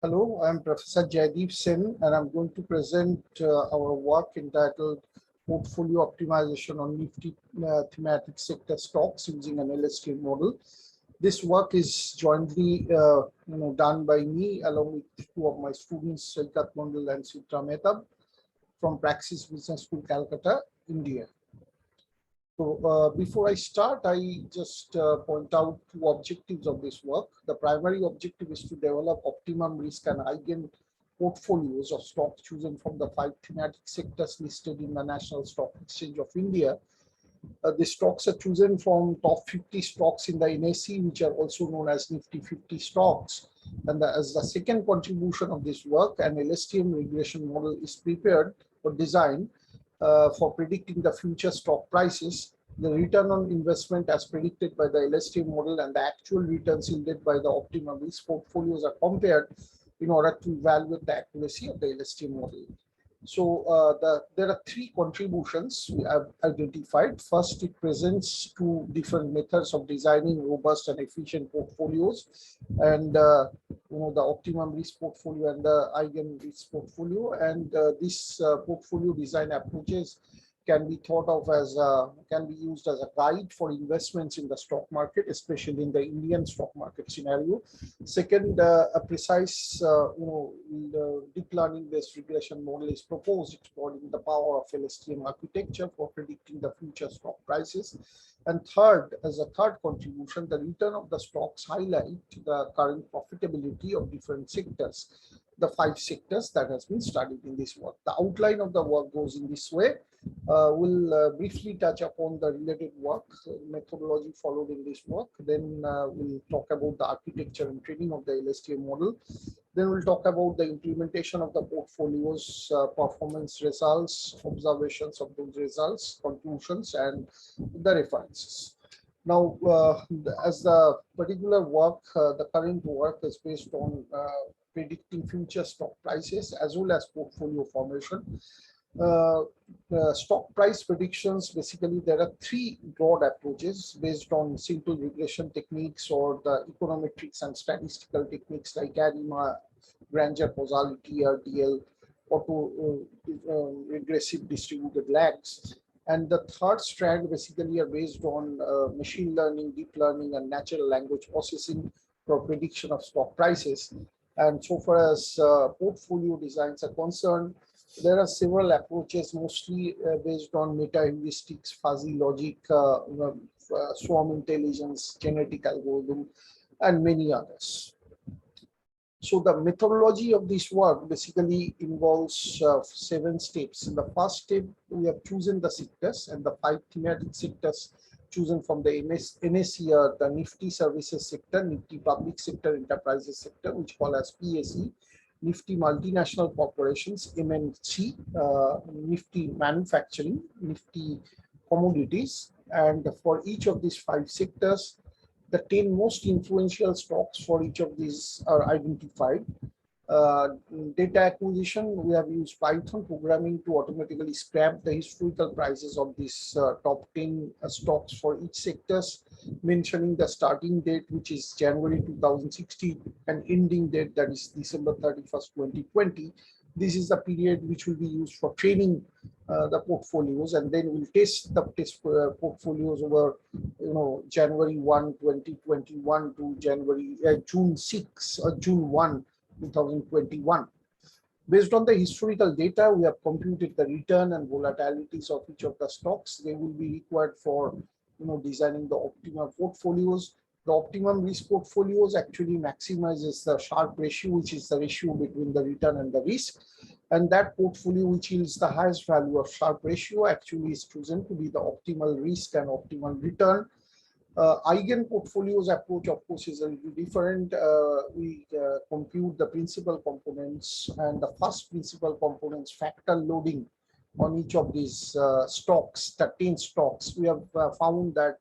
Hello, I'm Professor Jaideep Sen, and I'm going to present our work entitled Portfolio Optimization on NIFTY Thematic Sector Stocks using an LSTM model. This work is jointly done by me along with two of my students, Saikat Mondal and Sitra Mehtab from Praxis Business School, Calcutta, India. So before I start, I just point out two objectives of this work. The primary objective is to develop optimum risk and eigen portfolios of stocks chosen from the 5 thematic sectors listed in the National Stock Exchange of India. The stocks are chosen from top 50 stocks in the NSE, which are also known as Nifty 50 stocks. And as the second contribution of this work, an LSTM regression model is prepared or designed for predicting the future stock prices. The return on investment as predicted by the LSTM model and the actual returns yielded by the optimum risk portfolios are compared in order to evaluate the accuracy of the LSTM model. So there are three contributions we have identified. First, it presents two different methods of designing robust and efficient portfolios, and the optimum risk portfolio and the eigen risk portfolio. And this portfolio design approaches can be thought of as can be used as a guide for investments in the stock market, especially in the Indian stock market scenario. Second, a precise deep learning based regression model is proposed, exploiting the power of LSTM architecture for predicting the future stock prices. And third, as a third contribution, the return of the stocks highlight the current profitability of different sectors, the 5 sectors that has been studied in this work. The outline of the work goes in this way. We'll briefly touch upon the related work, methodology followed in this work. Then we'll talk about the architecture and training of the LSTM model. Then we'll talk about the implementation of the portfolios, performance results, observations of those results, conclusions, and the references. Now, as the particular work, the current work is based on predicting future stock prices as well as portfolio formation. Stock price predictions, basically there are three broad approaches based on simple regression techniques or the econometrics and statistical techniques like ARIMA, Granger causality, RDL, auto regressive distributed lags. And the third strand basically are based on machine learning, deep learning, and natural language processing for prediction of stock prices. And so far as portfolio designs are concerned, there are several approaches, mostly based on meta-heuristics, fuzzy logic, swarm intelligence, genetic algorithm, and many others. So the methodology of this work basically involves 7 steps. In the first step, we have chosen the sectors, and the 5 thematic sectors chosen from the NSE are the Nifty Services sector, Nifty Public Sector Enterprises sector, which call as PSE, Nifty Multinational Corporations, MNC, Nifty Manufacturing, Nifty Commodities. And for each of these 5 sectors, the 10 most influential stocks for each of these are identified. Data acquisition, we have used Python programming to automatically scrap the historical prices of these top 10 stocks for each sectors, mentioning the starting date, which is January 2016, and ending date, that is December 31st, 2020. This is the period which will be used for training the portfolios, and then we'll test the portfolios over January 1, 2021 to June 6 or June 1, 2021. Based on the historical data, we have computed the return and volatilities of each of the stocks. They will be required for designing the optimum portfolios. The optimum risk portfolios actually maximizes the Sharpe ratio, which is the ratio between the return and the risk. And that portfolio which yields the highest value of Sharpe ratio actually is chosen to be the optimal risk and optimal return. Eigen portfolios approach, of course, is a little different. We compute the principal components, and the first principal components factor loading on each of these stocks, 13 stocks. We have found that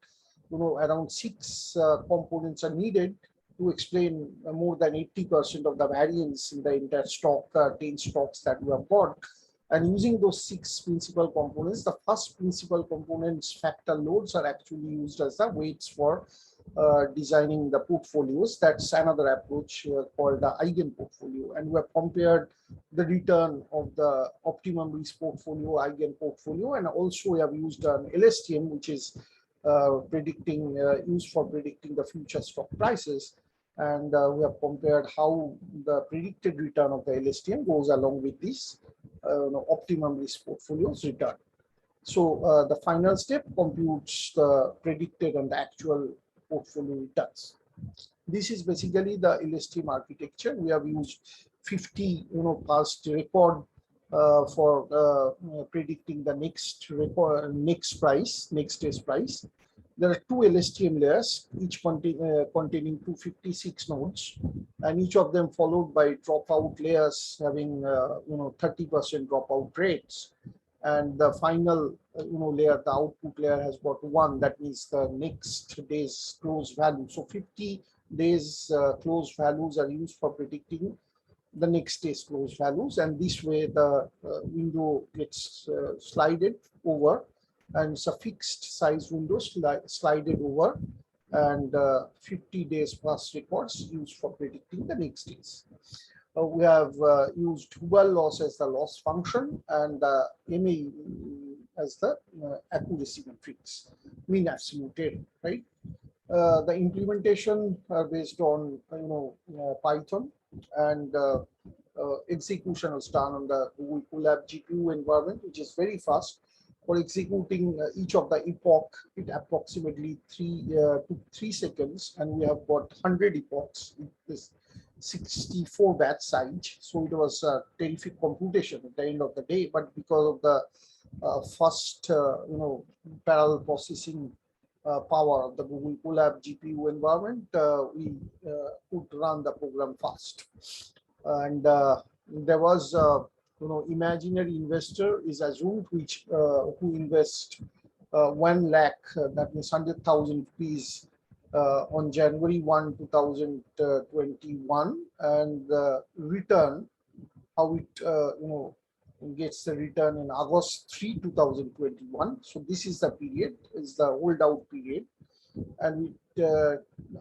around 6 components are needed to explain more than 80% of the variance in the entire stock, 10 stocks that we have got. And using those 6 principal components, the first principal components factor loads are actually used as the weights for designing the portfolios. That's another approach called the eigen portfolio, and we have compared the return of the optimum risk portfolio, eigen portfolio, and also we have used an LSTM, which is used for predicting the future stock prices. And we have compared how the predicted return of the LSTM goes along with this optimum risk portfolio's return. So the final step computes the predicted and the actual portfolio returns. This is basically the LSTM architecture. We have used 50 past record for predicting the next day's price. There are two LSTM layers, each containing 256 nodes, and each of them followed by dropout layers having 30% dropout rates. And the final layer, the output layer, has got one, that means the next day's close value. So 50 days close values are used for predicting the next day's close values, and this way the window gets slided over, and it's a fixed size window slided over, and 50 days plus records used for predicting the next days. We have used Hubbell loss as the loss function, and MA as the accuracy matrix, mean absolute error, right? The implementation are based on Python, and execution was done on the Google Colab GPU environment, which is very fast. For executing each of the epoch, it approximately took 3 seconds, and we have got 100 epochs with this 64 batch size. So it was a terrific computation at the end of the day, but because of the fast parallel processing power of the Google Colab GPU environment, we could run the program fast. And there was imaginary investor is assumed, which who invest 1 lakh, that means 100,000 rupees on January 1, 2021, and the return, how it gets the return in August 3, 2021. So this is the period, is the holdout period, and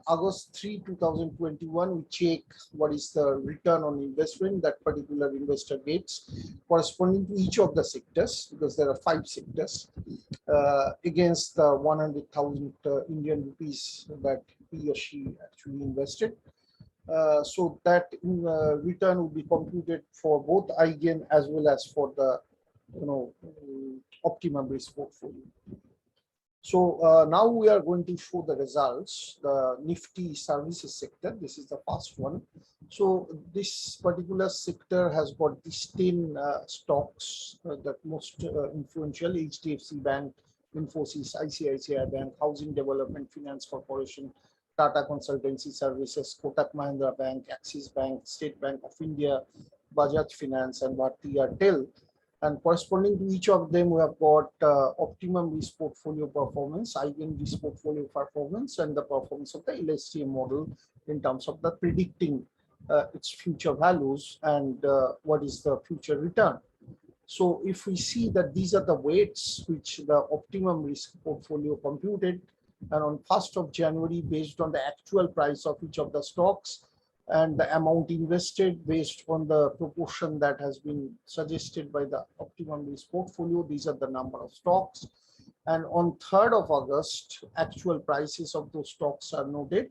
August 3, 2021, we check what is the return on investment that particular investor gets corresponding to each of the sectors, because there are 5 sectors, against the 100,000 Indian rupees that he or she actually invested. So that return will be computed for both eigen as well as for the optimum risk portfolio. So now we are going to show the results, the NIFTY services sector. This is the first one. So this particular sector has got these 10 stocks that most influential: HDFC Bank, Infosys, ICICI Bank, Housing Development Finance Corporation, Tata Consultancy Services, Kotak Mahindra Bank, Axis Bank, State Bank of India, Bajaj Finance, and Bharti Airtel. And corresponding to each of them, we have got optimum risk portfolio performance, eigen risk portfolio performance, and the performance of the LSTM model in terms of the predicting its future values and what is the future return. So if we see that these are the weights which the optimum risk portfolio computed, and on 1st of January, based on the actual price of each of the stocks and the amount invested based on the proportion that has been suggested by the optimum risk portfolio, these are the number of stocks. And on 3rd of August, actual prices of those stocks are noted,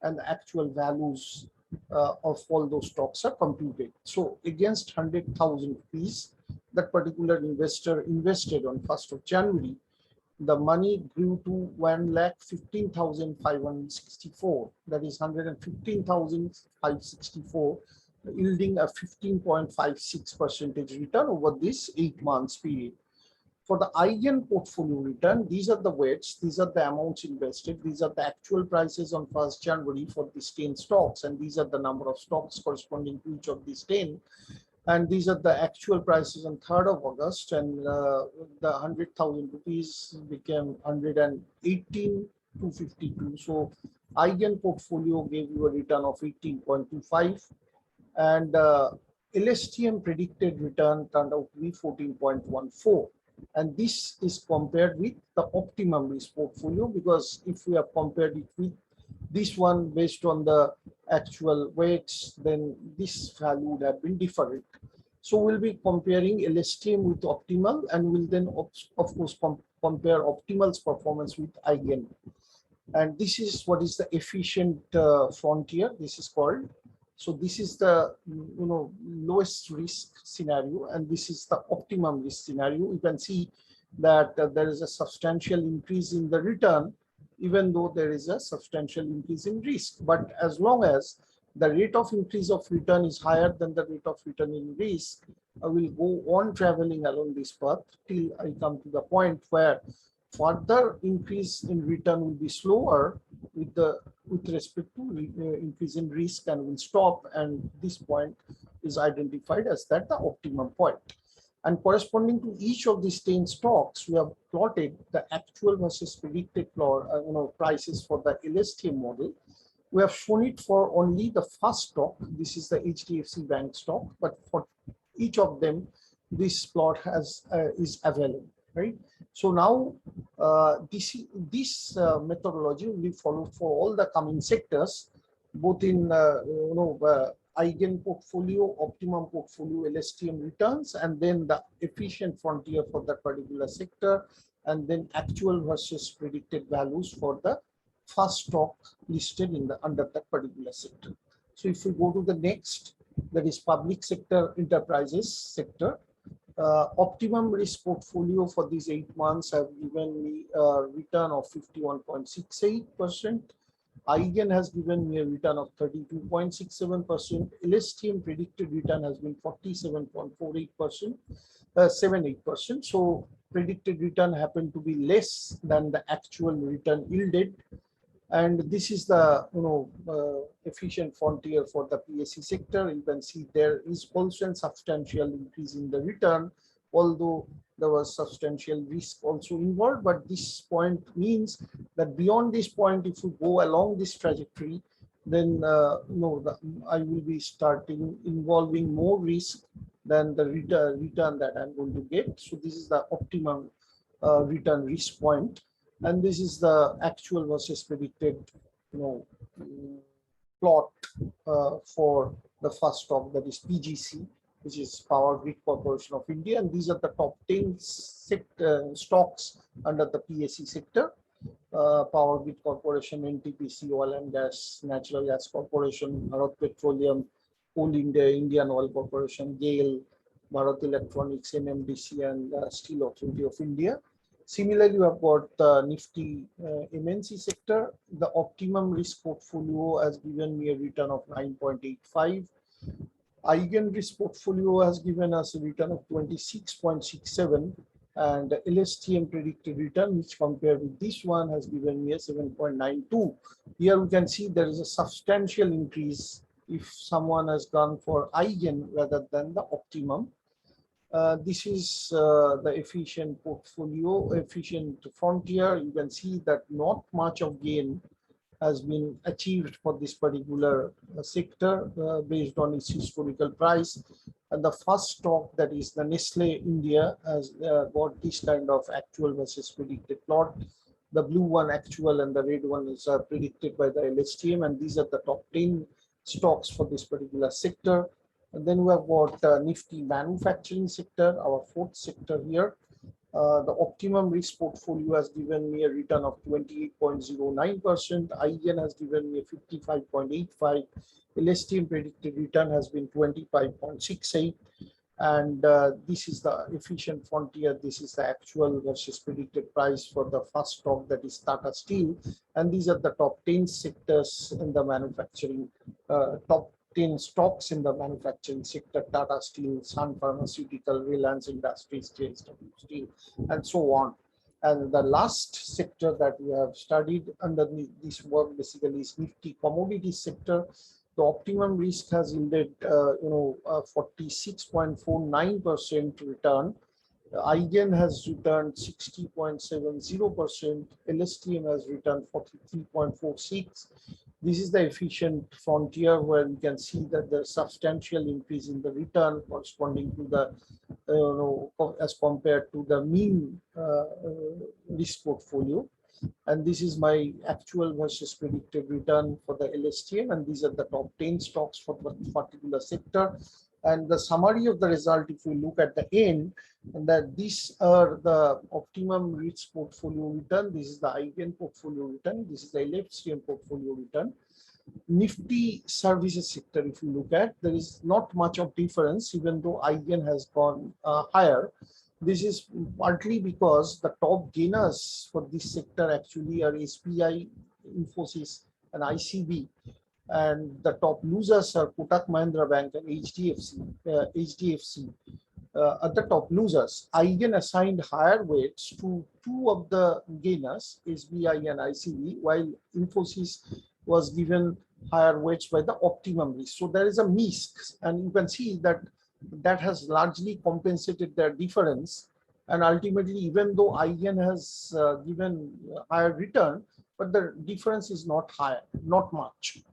and the actual values of all those stocks are computed. So against 100,000 rupees, that particular investor invested on 1st of January, the money grew to 1,15,564, that is 115,564, yielding a 15.56% return over this 8 months period. For the eigen portfolio return, these are the weights, these are the amounts invested, these are the actual prices on 1st January for these 10 stocks, and these are the number of stocks corresponding to each of these 10. And these are the actual prices on 3rd of August, and the 100,000 rupees became 118,252. So eigen portfolio gave you a return of 18.25, and LSTM predicted return turned out to be 14.14. And this is compared with the optimum risk portfolio, because if we have compared it with this one based on the actual weights, then this value would have been different. So we'll be comparing LSTM with optimal, and we'll then of course compare optimal's performance with eigen. And this is what is the efficient frontier, this is called. So this is the lowest risk scenario, and this is the optimum risk scenario. You can see that there is a substantial increase in the return, even though there is a substantial increase in risk. But as long as the rate of increase of return is higher than the rate of return in risk, I will go on traveling along this path till I come to the point where further increase in return will be slower with respect to increase in risk, and will stop, and this point is identified as that the optimum point. And corresponding to each of these 10 stocks, we have plotted the actual versus predicted prices for the LSTM model. We have shown it for only the first stock. This is the HDFC Bank stock, but for each of them, this plot is available, right? So now this methodology will be followed for all the coming sectors, both in eigen portfolio, optimum portfolio, LSTM returns, and then the efficient frontier for that particular sector, and then actual versus predicted values for the first stock listed in the under that particular sector. So if we go to the next, that is public sector enterprises sector. Optimum risk portfolio for these 8 months have given me a return of 51.68%. eigen has given me a return of 32.67%. LSTM predicted return has been 47.48%, 78%. So predicted return happened to be less than the actual return yielded. And this is the efficient frontier for the PSE sector. You can see there is also a substantial increase in the return, although there was substantial risk also involved. But this point means that beyond this point, if we go along this trajectory, then I will be starting involving more risk than the return that I'm going to get. So this is the optimum return risk point. And this is the actual versus predicted, plot for the first stock, that is PGC, which is Power Grid Corporation of India. And these are the top 10 stocks under the PSE sector. Power Grid Corporation, NTPC, Oil and Gas, Natural Gas Corporation, Bharat Petroleum, Coal India, Indian Oil Corporation, GAIL, Bharat Electronics, NMDC, and Steel Authority of India. Similarly, we have got the NIFTY MNC sector. The optimum risk portfolio has given me a return of 9.85. Eigen risk portfolio has given us a return of 26.67, and the LSTM predicted return, which compared with this one, has given me a 7.92. Here we can see there is a substantial increase if someone has gone for eigen rather than the optimum. This is the efficient portfolio, efficient frontier. You can see that not much of gain has been achieved for this particular sector based on its historical price. And the first stock, that is the Nestle India, has got this kind of actual versus predicted plot. The blue one actual and the red one is predicted by the LSTM, and these are the top 10 stocks for this particular sector. And then we have got NIFTY manufacturing sector, our fourth sector here. The optimum risk portfolio has given me a return of 28.09%. eigen has given me a 55.85. LSTM predicted return has been 25.68. And this is the efficient frontier. This is the actual versus predicted price for the first stock, that is Tata Steel. And these are the top 10 sectors in the manufacturing, top 10 stocks in the manufacturing sector: Tata Steel, Sun Pharmaceutical, Reliance Industries, JSW Steel, and so on. And the last sector that we have studied under this work basically is NIFTY commodities sector. The optimum risk has yielded 46.49% return. eigen has returned 60.70%. LSTM has returned 43.46%. This is the efficient frontier, where we can see that there's substantial increase in the return corresponding to the, as compared to the mean risk portfolio. And this is my actual versus predicted return for the LSTM, and these are the top 10 stocks for the particular sector. And the summary of the result, if we look at the end, and that these are the optimum risk portfolio return, this is the IGN portfolio return, this is the LSTM portfolio return. NIFTY services sector, if you look at, there is not much of difference, even though IGN has gone higher. This is partly because the top gainers for this sector actually are SBI, Infosys, and ICB, and the top losers are Kotak Mahindra Bank and HDFC. At the top losers, IGN assigned higher weights to two of the gainers, SBI and ICB, while Infosys was given higher weights by the optimum risk. So there is a mix, and you can see that that has largely compensated their difference. And ultimately, even though IGN has given higher return, but the difference is not higher, not much.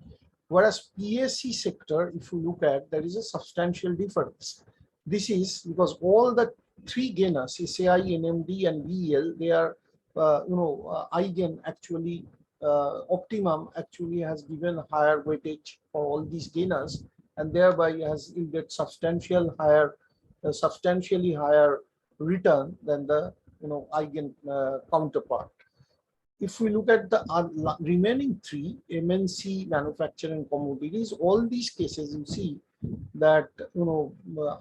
Whereas PSC sector, if you look at, there is a substantial difference. This is because all the three gainers, SAI, NMD, and VEL, they are, IGN actually, optimum actually has given higher weightage for all these gainers, and thereby has yielded substantially higher return than the IGN counterpart. If we look at the remaining three, MNC, manufacturing, commodities, all these cases you see that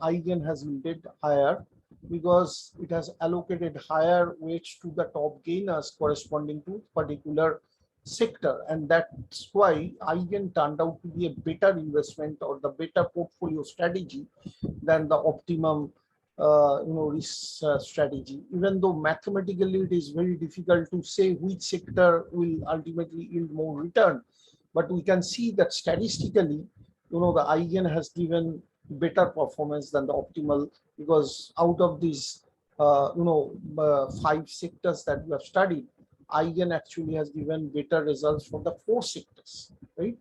IGN has yielded higher because it has allocated higher weights to the top gainers corresponding to particular sector, and that's why IGN turned out to be a better investment or the better portfolio strategy than the optimum risk strategy. Even though mathematically it is very difficult to say which sector will ultimately yield more return, but we can see that statistically, the IGN has given better performance than the optimal, because out of these 5 sectors that we have studied, IGN actually has given better results for the 4 sectors, right?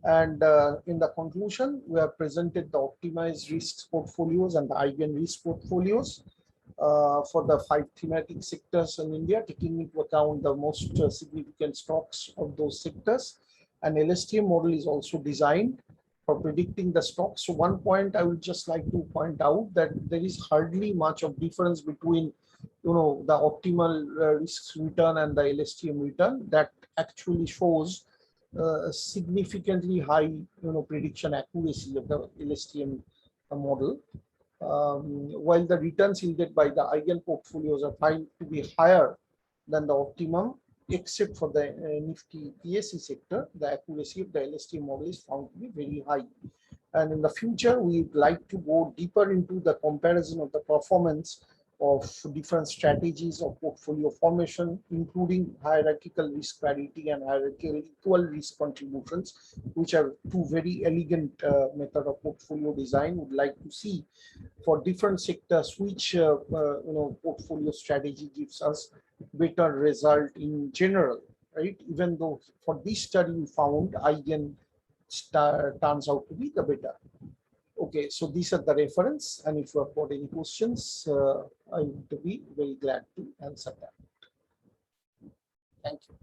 And in the conclusion, we have presented the optimized risks portfolios and the IGN risk portfolios for the 5 thematic sectors in India, taking into account the most significant stocks of those sectors. An LSTM model is also designed for predicting the stocks. So one point I would just like to point out that there is hardly much of difference between the optimal risk return and the LSTM return. That actually shows significantly high prediction accuracy of the LSTM model, while the returns yielded by the IGN portfolios are found to be higher than the optimum, except for the NIFTY PSC sector. The accuracy of the LSTM model is found to be very high. And in the future, we would like to go deeper into the comparison of the performance of different strategies of portfolio formation, including hierarchical risk parity and hierarchical equal risk contributions, which are two very elegant method of portfolio design. Would like to see for different sectors which portfolio strategy gives us better result in general, right? Even though for this study we found IGN turns out to be the better. Okay, so these are the reference, and if you have got any questions, I would be very glad to answer them. Thank you.